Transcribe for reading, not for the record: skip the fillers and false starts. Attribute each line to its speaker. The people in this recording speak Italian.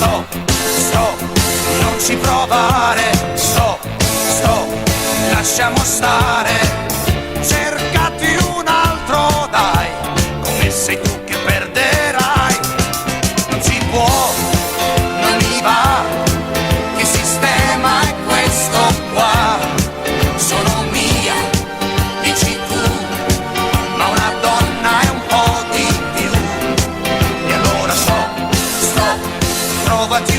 Speaker 1: Stop, non ci provare. Stop, lasciamo stare. Cercati un altro, dai, come sei tu che perderai. Non si può, non mi va, che sistema è questo qua? Sono mia, dici tu, ma una donna è un po' di più. E allora stop, provati